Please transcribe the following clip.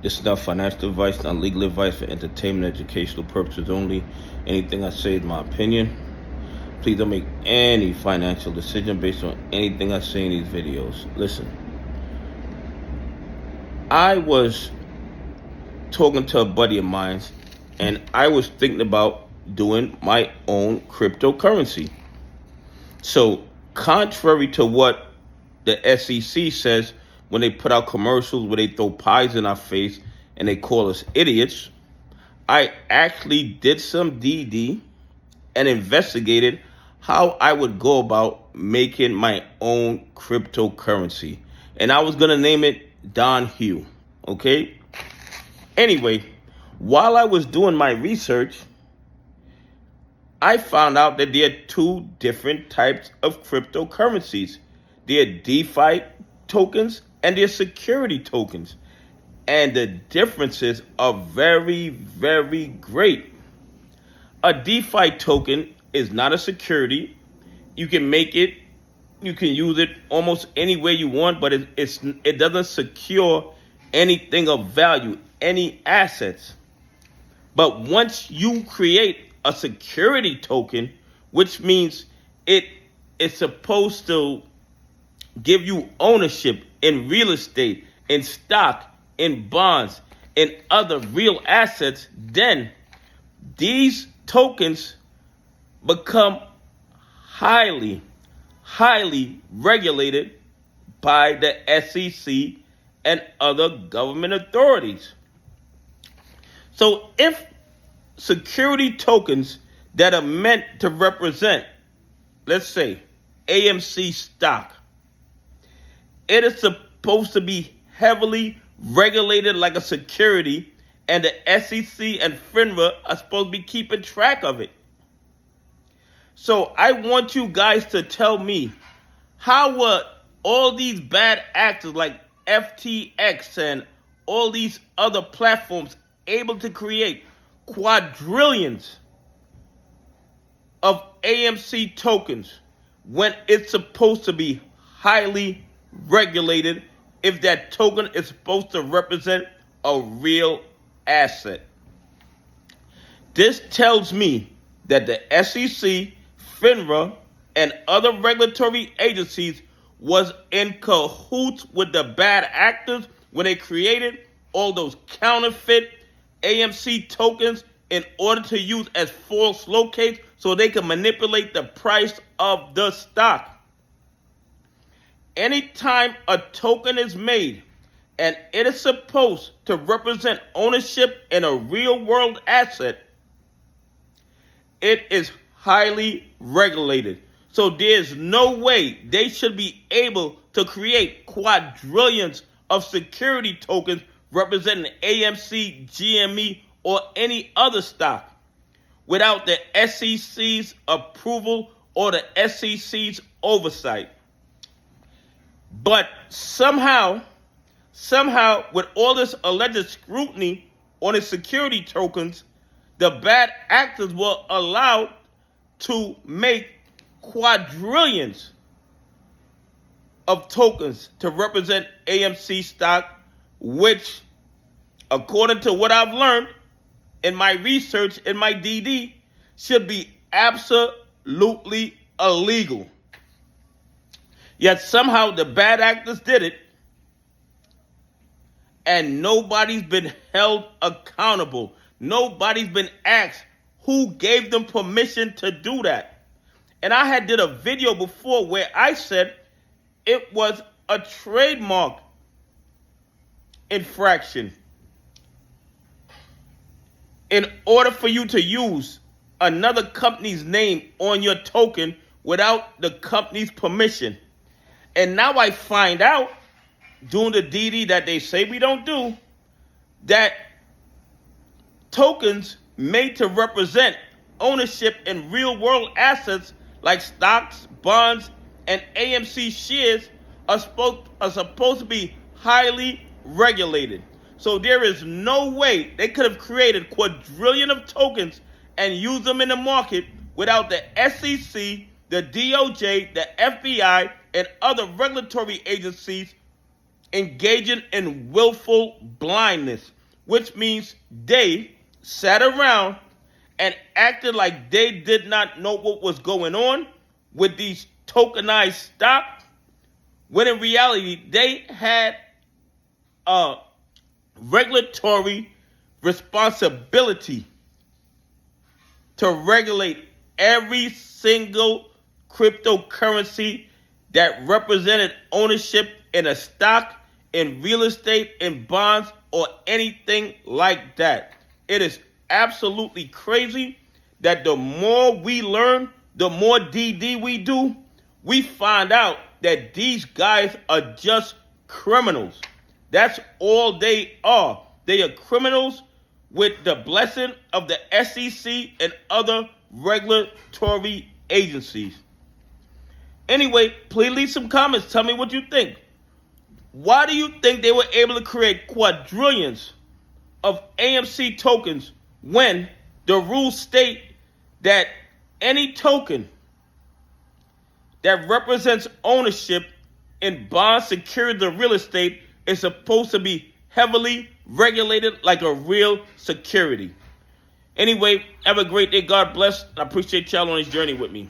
This is not financial advice, not legal advice, for entertainment, educational purposes only. Anything I say is my opinion. Please don't make any financial decision based on anything I say in these videos. Listen, I was talking to a buddy of mine, and I was thinking about doing my own cryptocurrency. So, contrary to what the SEC says when they put out commercials where they throw pies in our face and they call us idiots, I actually did some DD and investigated how I would go about making my own cryptocurrency. And I was going to name it Donnahue, okay? Anyway, while I was doing my research, I found out that there are two different types of cryptocurrencies. There are DeFi tokens and there are security tokens. And the differences are very, very great. A DeFi token is not a security. You can make it, you can use it almost any way you want, but it doesn't secure anything of value, any assets. But once you create a security token, which means it is supposed to give you ownership in real estate, in stock, in bonds, in other real assets, then these tokens become highly, highly regulated by the SEC and other government authorities. So if security tokens that are meant to represent, let's say, AMC stock, it is supposed to be heavily regulated like a security, and the SEC and FINRA are supposed to be keeping track of it. So I want you guys to tell me, how were all these bad actors like FTX and all these other platforms able to create quadrillions of AMC tokens when it's supposed to be highly regulated if that token is supposed to represent a real asset? This tells me that the SEC, FINRA, and other regulatory agencies was in cahoots with the bad actors when they created all those counterfeit AMC tokens in order to use as false locates so they can manipulate the price of the stock. Anytime a token is made and it is supposed to represent ownership in a real world asset, it is highly regulated. So there's no way they should be able to create quadrillions of security tokens representing AMC, GME, or any other stock without the SEC's approval or the SEC's oversight. But somehow, with all this alleged scrutiny on the security tokens, the bad actors were allowed to make quadrillions of tokens to represent AMC stock, which, according to what I've learned in my research, in my DD, should be absolutely illegal. Yet somehow the bad actors did it, and nobody's been held accountable. Nobody's been asked who gave them permission to do that. And I had did a video before where I said it was a trademark infraction. In order for you to use another company's name on your token without the company's permission. And now I find out, doing the DD that they say we don't do, that tokens made to represent ownership in real world assets like stocks, bonds, and AMC shares are supposed to be highly regulated. So there is no way they could have created quadrillion of tokens and used them in the market without the SEC, the DOJ, the FBI, and other regulatory agencies engaging in willful blindness. which means they sat around and acted like they did not know what was going on with these tokenized stock, when in reality they had a regulatory responsibility to regulate every single cryptocurrency that represented ownership in a stock, in real estate, in bonds, or anything like that. It is absolutely crazy that the more we learn, the more DD we do, we find out that these guys are just criminals. That's all they are. They are criminals with the blessing of the SEC and other regulatory agencies. Anyway, please leave some comments. Tell me what you think. Why do you think they were able to create quadrillions of AMC tokens when the rules state that any token that represents ownership in bonds, securities, or real estate is supposed to be heavily regulated like a real security? Anyway, have a great day. God bless. I appreciate y'all on this journey with me.